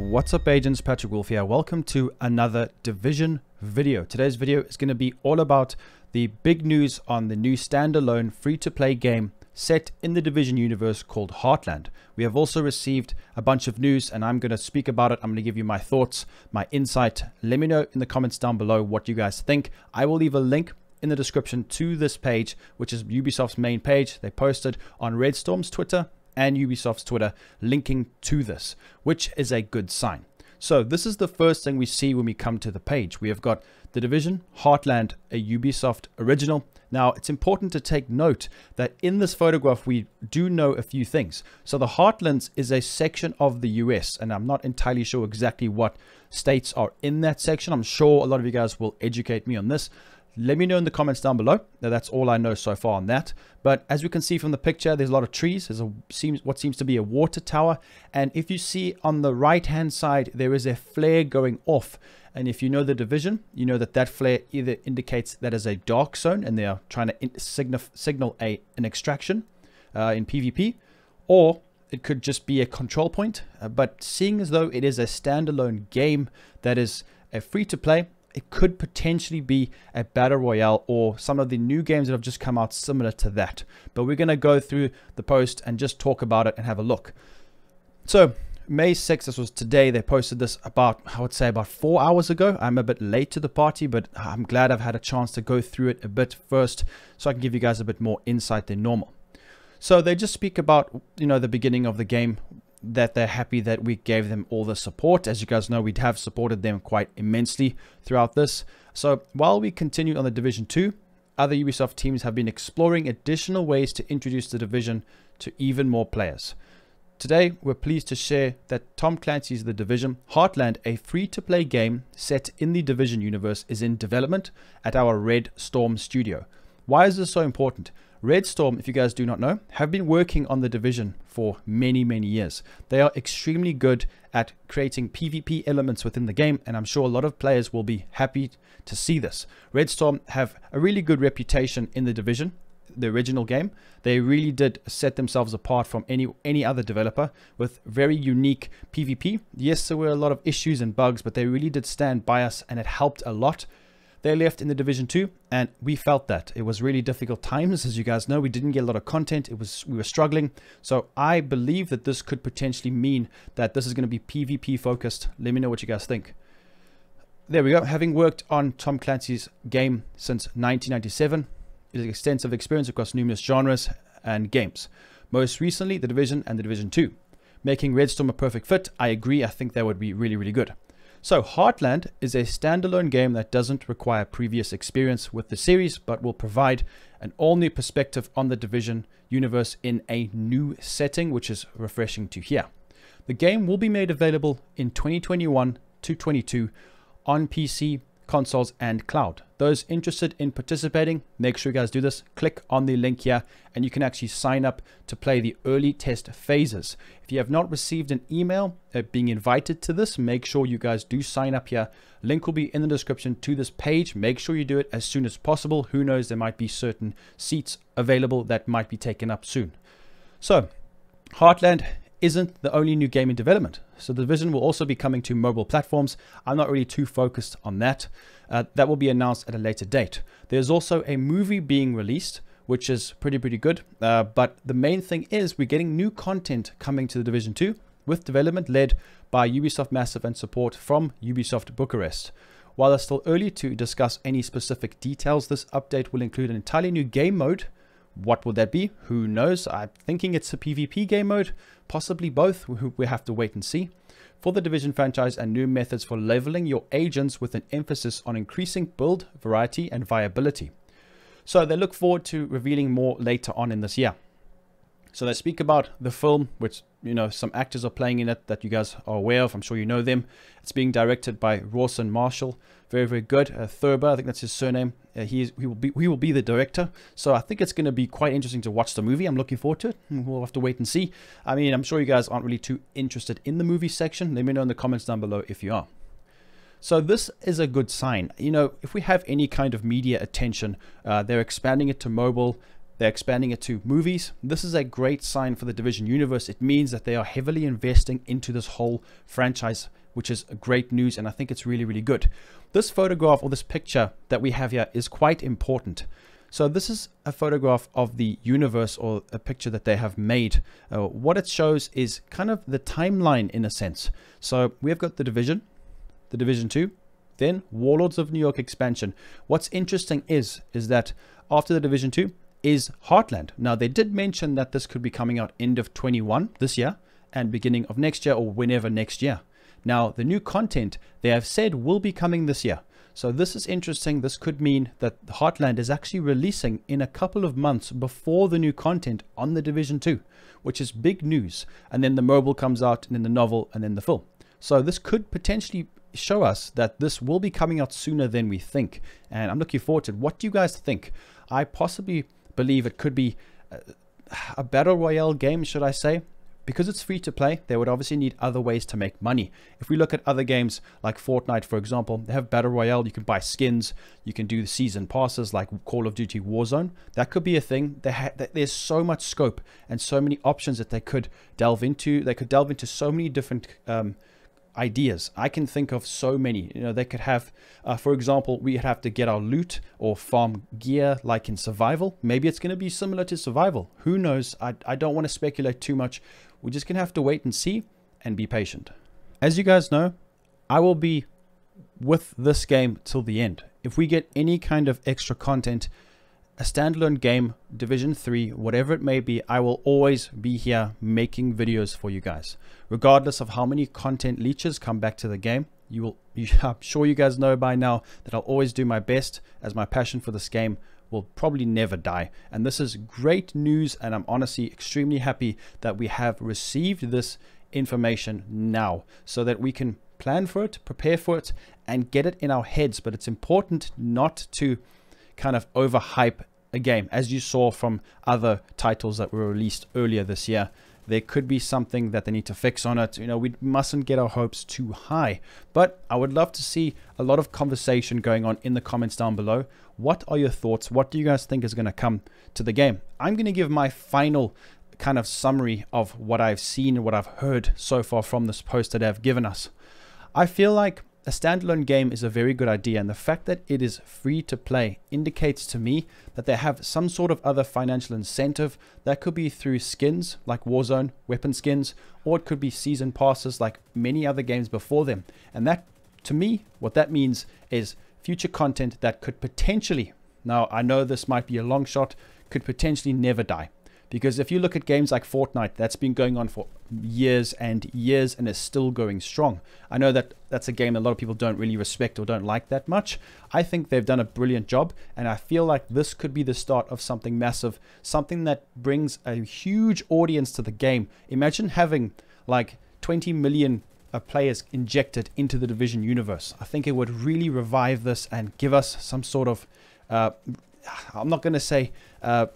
What's up, agents? Patrick Wolf here. Welcome to another Division video. Today's video is going to be all about the big news on the new standalone free-to-play game set in the Division universe called Heartland. We have also received a bunch of news and I'm going to speak about it. I'm going to give you my thoughts, my insight. Let me know in the comments down below what you guys think. I will leave a link in the description to this page, which is Ubisoft's main page. They posted on Redstorm's Twitter and Ubisoft's Twitter linking to this, which is a good sign. So this is the first thing we see when we come to the page. We have got the Division Heartland, a Ubisoft original. Now it's important to take note that in this photograph we do know a few things. So the Heartlands is a section of the US, and I'm not entirely sure exactly what states are in that section. I'm sure a lot of you guys will educate me on this. Let me know in the comments down below. Now, that's all I know so far on that. But as we can see from the picture, there's a lot of trees. There's what seems to be a water tower. And if you see on the right-hand side, there is a flare going off. And if you know the Division, you know that that flare either indicates that is a dark zone and they are trying to signal an extraction in PvP, or it could just be a control point. But seeing as though it is a standalone game that is a free-to-play, it could potentially be a battle royale or some of the new games that have just come out similar to that. But we're going to go through the post and just talk about it and have a look. So May 6th, this was today. They posted this about, I would say, about 4 hours ago. I'm a bit late to the party, but I'm glad I've had a chance to go through it a bit first so I can give you guys a bit more insight than normal. So they just speak about, the beginning of the game, that they're happy that we gave them all the support. As you guys know, we have supported them quite immensely throughout this. So while we continue on the Division 2, other Ubisoft teams have been exploring additional ways to introduce the Division to even more players. Today, we're pleased to share that Tom Clancy's The Division Heartland, a free-to-play game set in the Division universe, is in development at our Redstorm studio. Why is this so important? Redstorm, if you guys do not know, have been working on the Division for many years. They are extremely good at creating PvP elements within the game, and I'm sure a lot of players will be happy to see this. Redstorm have a really good reputation in the Division, the original game. They really did set themselves apart from any other developer with very unique PvP. Yes, there were a lot of issues and bugs, but they really did stand by us and it helped a lot. They left in the Division 2 and we felt that. It was really difficult times, as you guys know. We didn't get a lot of content. We were struggling. So I believe that this could potentially mean that this is going to be PvP focused. Let me know what you guys think. There we go. Having worked on Tom Clancy's game since 1997, it has extensive experience across numerous genres and games. Most recently, The Division and The Division 2. Making Redstorm a perfect fit. I agree. I think that would be really good. So Heartland is a standalone game that doesn't require previous experience with the series, but will provide an all-new perspective on the Division universe in a new setting, which is refreshing to hear. The game will be made available in 2021 to 22 on PC, consoles, and cloud. Those interested in participating, make sure you guys do this. Click on the link here and you can actually sign up to play the early test phases. If you have not received an email being invited to this, make sure you guys do sign up here. Link will be in the description to this page. Make sure you do it as soon as possible. Who knows, there might be certain seats available that might be taken up soon. So Heartland isn't the only new game in development. So the Division will also be coming to mobile platforms. I'm not really too focused on that. That will be announced at a later date. There's also a movie being released, which is pretty good. But the main thing is we're getting new content coming to the Division 2 with development led by Ubisoft Massive and support from Ubisoft Bucharest. While it's still early to discuss any specific details, this update will include an entirely new game mode. What would that be? Who knows? I'm thinking it's a PvP game mode, possibly both. We have to wait and see. For the Division franchise, and new methods for leveling your agents with an emphasis on increasing build variety and viability. So they look forward to revealing more later on in this year. So they speak about the film, which, some actors are playing in it that you guys are aware of. I'm sure you know them. It's being directed by Rawson Marshall. Very good. Thurber, I think that's his surname. He will be the director. So I think it's going to be quite interesting to watch the movie. I'm looking forward to it. We'll have to wait and see. I mean, I'm sure you guys aren't really too interested in the movie section. Let me know in the comments down below if you are. So this is a good sign. If we have any kind of media attention, they're expanding it to mobile. They're expanding it to movies. This is a great sign for the Division universe. It means that they are heavily investing into this whole franchise, which is great news, and I think it's really, really good. This photograph, or this picture that we have here, is quite important. So this is a photograph of the universe, or a picture that they have made. What it shows is kind of the timeline in a sense. So we have got the Division 2, then Warlords of New York expansion. What's interesting is that after the Division 2 is Heartland. Now they did mention that this could be coming out end of 21 this year and beginning of next year, or whenever next year. Now the new content they have said will be coming this year. So this is interesting. This could mean that Heartland is actually releasing in a couple of months before the new content on the Division 2, which is big news. And then the mobile comes out, and then the novel, and then the film. So this could potentially show us that this will be coming out sooner than we think. And I'm looking forward to it. What do you guys think? I possibly believe it could be a battle royale game, should I say? Because it's free to play, they would obviously need other ways to make money. If we look at other games like Fortnite, for example, they have battle royale. You can buy skins, you can do season passes like Call of Duty Warzone. That could be a thing. There's so much scope and so many options that they could delve into. They could delve into so many different ideas. I can think of so many. You know, they could have, for example, we'd have to get our loot or farm gear like in survival. Maybe it's going to be similar to survival. Who knows? I don't want to speculate too much. We're just going to have to wait and see and be patient. As you guys know, I will be with this game till the end. If we get any kind of extra content, a standalone game, Division 3, whatever it may be, I will always be here making videos for you guys. Regardless of how many content leeches come back to the game, I'm sure you guys know by now that I'll always do my best, as my passion for this game will probably never die. And this is great news, and I'm honestly extremely happy that we have received this information now so that we can plan for it, prepare for it, and get it in our heads. But it's important not to kind of overhype a game. As you saw from other titles that were released earlier this year, there could be something that they need to fix on it. You know, we mustn't get our hopes too high. But I would love to see a lot of conversation going on in the comments down below. What are your thoughts? What do you guys think is going to come to the game? I'm going to give my final kind of summary of what I've seen and what I've heard so far from this post that they've given us. I feel like a standalone game is a very good idea, and the fact that it is free to play indicates to me that they have some sort of other financial incentive. That could be through skins like Warzone, weapon skins, or it could be season passes like many other games before them. And that, to me, what that means is future content that could potentially, now I know this might be a long shot, could potentially never die. Because if you look at games like Fortnite, that's been going on for years and years and is still going strong. I know that that's a game a lot of people don't really respect or don't like that much. I think they've done a brilliant job, and I feel like this could be the start of something massive, something that brings a huge audience to the game. Imagine having like 20 million players injected into the Division universe. I think it would really revive this and give us some sort of I'm not going to say,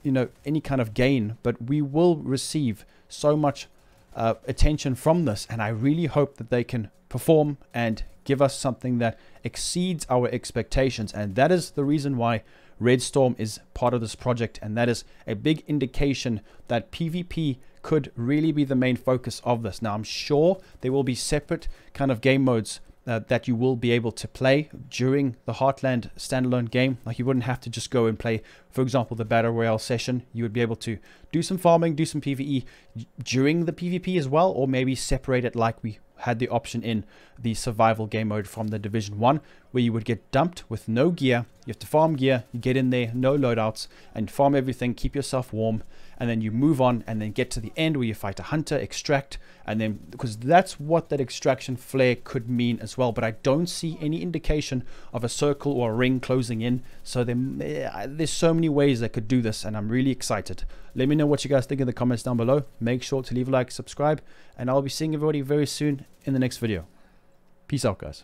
you know, any kind of gain, but we will receive so much attention from this. And I really hope that they can perform and give us something that exceeds our expectations. And that is the reason why Red Storm is part of this project. And that is a big indication that PvP could really be the main focus of this. Now, I'm sure there will be separate kind of game modes that you will be able to play during the Heartland standalone game. Like, you wouldn't have to just go and play, for example, the Battle Royale session. You would be able to do some farming, do some PvE during the PvP as well, or maybe separate it like we had the option in the survival game mode from the Division 1, where you would get dumped with no gear. You have to farm gear, you get in there, no loadouts, and farm everything, keep yourself warm, and then you move on and then get to the end where you fight a hunter, extract, and then, because that's what that extraction flare could mean as well. But I don't see any indication of a circle or a ring closing in, so there's so many ways they could do this, and I'm really excited. Let me know what you guys think in the comments down below. Make sure to leave a like, subscribe, and I'll be seeing everybody very soon in the next video. Peace out, guys.